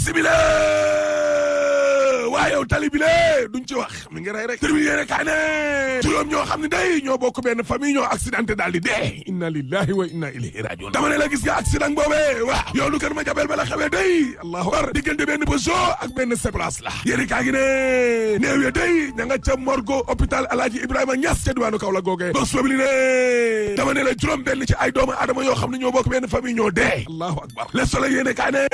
bismillah waaye yow tali bi lee duñ ci wax mi ngi rey rek tribune yéene kaay ne juróom ñoo xam ne day ñoo bokk benn famille ñoo accidenté daal di dee inna lillahi wa inna ilayhi rajiun dama ne la gis nga accident boobee waaw yoonu kër ma jabel ba la xewee day allahu akbar diggante benn Peugeot ak benn Seplace la yéene kaay gi ne néew ya day ña nga ca morgue hôpital Alaaji Ibrahima Niass ca diwaanu Kaolack googee bos fobli ne dama ne la juróom benn ci ay doomu aadama yoo xam ne ñoo bokk benn famille ñoo dee allahu akbar Le Soleil yéene kaay ne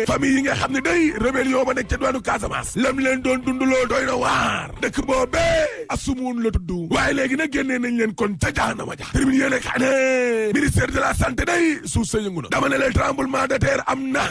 famille yi nga xam ne day rébellion ba nekk ca diwaanu Casamance lam leen doon dunduloo doy na waar dëkk boobee asumuun la tudd waaye léegi nag génnee nañ leen kon ca jaanama ja termine yéene kaa ne ministère de la santé day suuf sa yëngu na dama ne leen tremblement de terre am na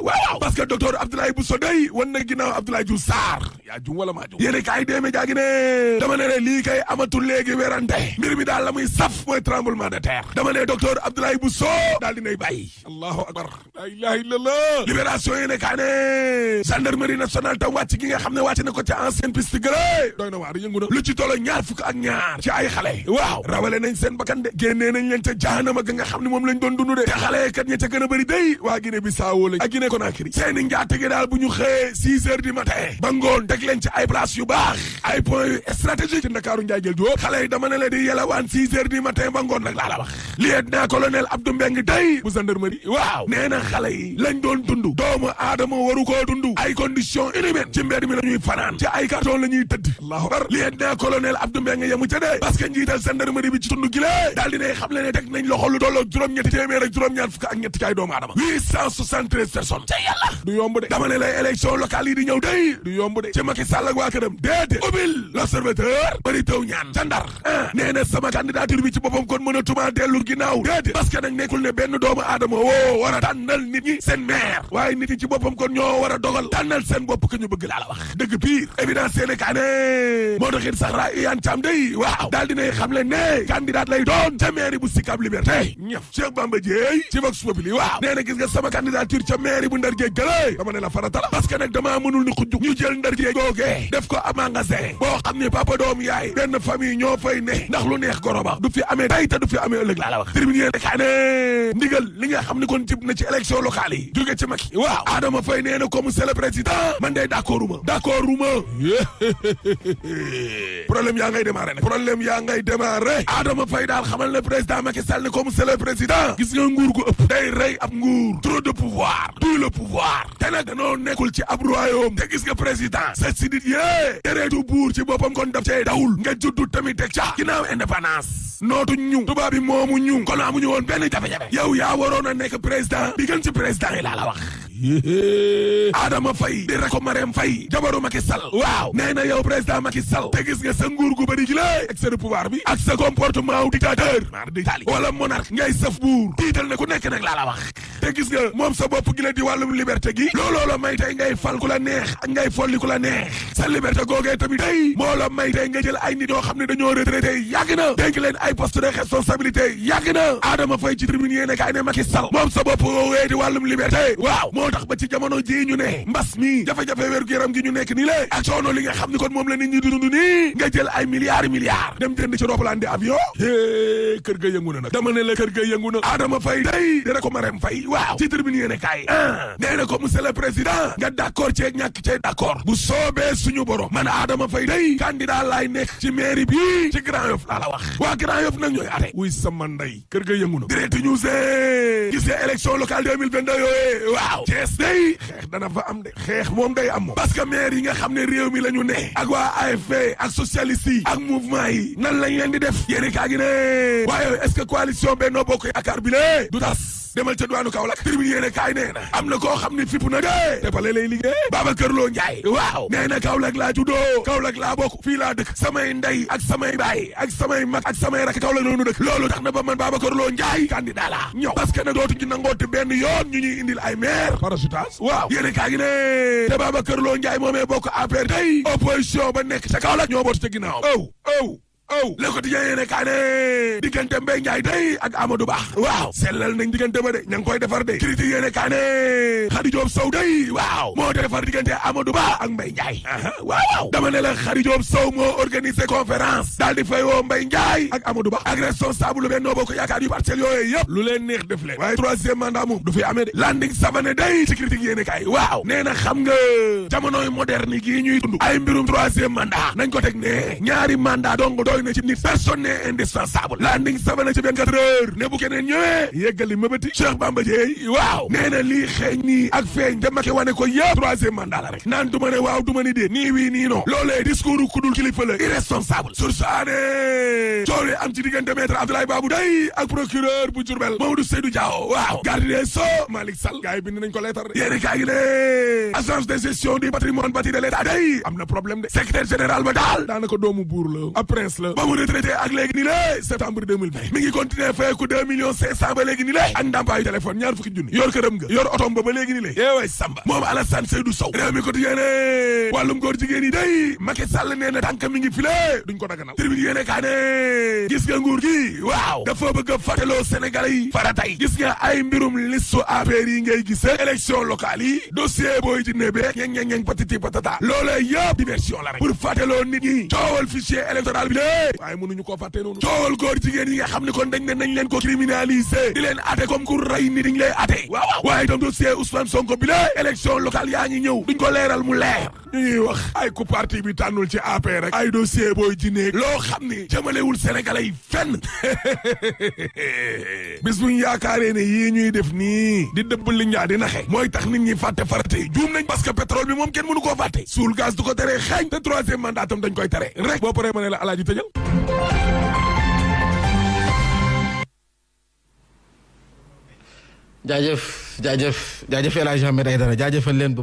waaw parce que docteur Abdoulaye Bousso day wan na ginnaaw Abdoulaye Diouf Sarr yaa jum wala maa jum yéene kaay déeme jaagi ne dama ne leen lii kay amatul léegi werante mbir mi daal la muy saf mooy tremblement de terre dama ne docteur Abdoulaye Bousso daal dinay bàyyi allahu akbar la ilaha illallah libération yéene kaa ne gendarmerie nationale tam wàcc gi nga xam ne wàcc na ko ca ancienne piste gëlé doy na waar yëngu na lu ci tolo ñaar fukk ak ñaar ci ay xale waaw rawale nañ seen bakkan de génnee nañ leen ca jaanama ga nga xam ne moom lañ doon dund de te xale kat ña ca gën a bëri day waa Guinée Bissau lañ ak Guinée Conakry seeni njaatige daal bu ñu xëyee 6 heures du matin ba ngoon teg leen ci ay place yu baax ay point yu stratégique ci Ndakaaru njaay jël jóob xale yi dama ne la di yelawaan 6 heures du matin ba ngoon nag laa la wax lieutenant colonel Abdou Mbeng day bu gendarmerie waaw nee na xale yi lañ doon dund doomu aadama waru koo dund ay conditions inhumaines ci mbedd mi la ñuy fanaan ci ay carton la ñuy tëdd allahu akbar lieutenant colonel Abdou Mbengue yemu ca dee parce que njiital gendarmerie bi ci tund gi la daal dinay xam le ne teg nañ loxo lu tolloo juróom-ñetti téeméer ak juróom-ñaar fukk ak ñetti kaay doomu aadama 873 personnes ca yàlla du yomb de dama ne lay élection locale yi di ñëw day du yomb de ci Macky Sall ak waa këram déedéet ubbil l'observateur bëri taw ñaan ca Ndar nee na sama candidature bi ci boppam kon mënatuma dellu ginnaaw déedéet parce que nag nekkul ne benn doomu aadama woo war a tànnal nit ñi seen maire waaye nit ñi ci boppam kon ñoo war a dogal tànnal seen bopp que ñu bëgg laa la wax dëgg pire évidence seene kaa ne moo taxit sax ra Iyane Thiam day waaw daal dinay xam le ne candidat lay doon ca mairie bu Sicap Liberté ñëf Cheikh Bamba Dièye ci Vox Populi waaw nee na gis nga sama candidature ca mairie bu Ndar Géej gëlé dama ne la farata la parce que nag damaa mënul ni xujju ñu jël Ndar Géej googee def ko ab magasin boo xam ne papa doom yaay benn famille ñoo fay ne ndax lu neex goroba du fi amee tey te du fi amee ëllëg laa la wax tribune kaa ne ndigal li nga xam ne kon jib na ci élection locale yi jóge ci Macky waaw Adama Faye nee na comme monsieur le président man day d'accorduma problème yaa ngay démarrer nag problème yaa ngay démarrer Adama Faye daal xamal na président Macky Sall ne ko monsieur le président gis nga nguur gu ëpp day rey ab nguur trop de pouvoir tout le pouvoir te nag danoo nekkul ci ab royaume te gis nga président sa si dit yée dereetu buur ci boppam kon daf cee dawul nga juddu tamit teg ca ginnaaw indépendance nootuñ ñu tubaab bi moomu ñu kon amuñu woon benn jafe-jafe yow yaa waroon a nekk président bi gën ci président yi laa la wax Adama Faye di rek ko Marème Faye jabaru Macky Sall waaw nee na yow président Macky Sall te gis nga sa nguur gu bëri gi la excès de pouvoir bi ak sa comportement wu dictateur mar di tali wala monarque ngay saf buur tiital ne ku nekk nag laa la wax te gis nga moom sa bopp gi la di wàllum liberté gi looloo la may tey ngay fal ku la neex ak ngay folli ku la neex sa liberté googee tamit tey moo la may tey nga jël ay nit yoo xam ne dañoo retraité yàgg na dénk leen ay poste de responsabilité yàgg na Adama Faye ci tribune yéene kaay ne Macky Sall moom sa bopp woowee di wàllum liberté waaw moo tax ba ci jamono ji ñu ne mbas mi jafe-jafe wérgu yaram gi ñu nekk nii lé ak coono li nga xam ni kon moom la nit ñi di dund nii nga jël ay milliards dem jënd ci roppalaan di avion kër ga yëngu na nag dama ne la kër ga yëngu na Adama Faye day di rek ko Marème Faye waaw ci tribune yéene kaay nee na ko monsieur le président nga d'accord ceeg ñàkk ceeg d'accord bu soobee suñu borom man Adama Faye day candidat laay nekk ci mairie bi ci Grand Yoff laa la wax waa Grand Yoff nag ñooy ate wuy sama ndey kër ga yëngu na Direct News gis nga élection locale 2022 yooyu waaw Thiès day xeex dana fa am de xeex moom day am moom parce que maire yi nga xam ne réew mi la ñu ne ak waa AFP ak socialiste yi ak mouvement yi nan lañ leen di def yéeni kaa gi ne waaye est-ce que coalition Benno Bokk Yaakaar bi lée du tas demal ca duwaanu Kaolack tribune yéene kaay nee na am na koo xam ne fipp na de te pale lay liggéey Babacar Lo Ndiaye waaw nee na Kaolack laa juddoo Kaolack laa bokk fii laa dëkk samay ndey ak samay baay ak samay mag ak samay rak Kaolack noonu dëkk loolu tax na ba man Babacar Lo Ndiaye candidat la ñëw parce que nag dootuñu nangoote benn yoon ñu ñuy indil ay maire parachutage waaw yéene kaay gi ne te Babacar Lo Ndiaye moomee bokk APR tey opposition ba nekk ca Kaolack ñoo bootu ca ginnaaw Le Quotidien yéene kaa ne diggante Mbaye Ndiaye day ak Amadou Ba waaw sellal nañ diggante ba de ña ngi koy defar de Critique yéene kaa ne Khady Diop Sow day waaw moo defar diggante Amadou Ba ak Mbaye Ndiaye waaw dama ne la Khady Diop Sow moo organisé conférence daal di fay woo Mbaye Ndiaye ak Amadou Ba ak responsable Benno Bokk Yaakaar yu parcelles yooyu yëpp lu leen neex def leen waaye troisième mandat moom du fi amee de Landing Savané day ci Critique yéene kaay waaw nee na xam nga jamonoy moderne gii ñuy dund ay mbirum troisième mandat nañ ko teg ne ñaari mandat dong doy na ci nit personne n'est indispensable Landing Savané ci 24 heures ne bu keneen ñëwee yeggali mëbëti Cheikh Bamba Dièye waaw nee na lii xeeñ nii ak feeñ da Macky wane ko yëpp troisième mandat la rek naan du ma ne waaw du ma ni dee nii wii nii non loolee discours kudul kilifa la irresponsable sursaane coole am ci diggante maître Abdoulaye Babou day ak procureur bu Diourbel Mamadou Seydou Diao waaw garde des Sceaux Malick Sall gars yi bind nañ ko leetar yéeni kaa gi ne agence de gestion du patrimoine bâti de l'État day am na problème de secrétaire général ba daal daanaka doomu buur la ab prince la ba mu retraité ak léegi ni lé septembre 2020 mi ngi continuer fayeku 2 millions 500 ba léegi ni lé ak ndàmpaayu téléphone ñaar fukki junni yor këram nga yor otom ba léegi ni lé yeeway Samba moom Alassane Seydou Sow réew mi quotidien ne wàllum góor jigéen yi day Macky Sall nee na tànk mi ngi file duñ ko daganal tribune yéene kaa ne gis nga nguur gi waaw dafa bëgg a fàttaloo Sénégalais yi faratay gis nga ay mbirum listu APR yi ngay gisee élection locale yi dossier booy ci nebe ñeng patiti patata loolee yëpp diversion la rek pour fàttaloo nit ñi coowal fichier électoral bi lée waaye mënuñu koo fàtte noonu coowal góor jigéen yi nga xam ne kon dañ ne nañ leen ko criminaliser di leen ate comme ku rey ni diñ lay ate waaw waaye itam dossier Ousmane Sonko bi lée élection locale yaa ngi ñëw duñ ko leeral mu leer ñu ñuy wax ay ku parti bi tànnul ci APR rek ay dossier booy jinne loo xam ni jëmalewul Sénégalais yi fenn bis buñ yaakaaree ne yii ñuy def nii di dëbb li ñaa di naxe mooy tax nit ñi fàtte farate juum nañ parce que pétrole bi moom kenn mënu koo fàtte suul gaz du ko tere xeeñ te troisième mandat tam dañ koy tere rek boo paree ma ne la alaaji tëjal jaajëf El Hadji Ahmed Aïdara jaajëfal leen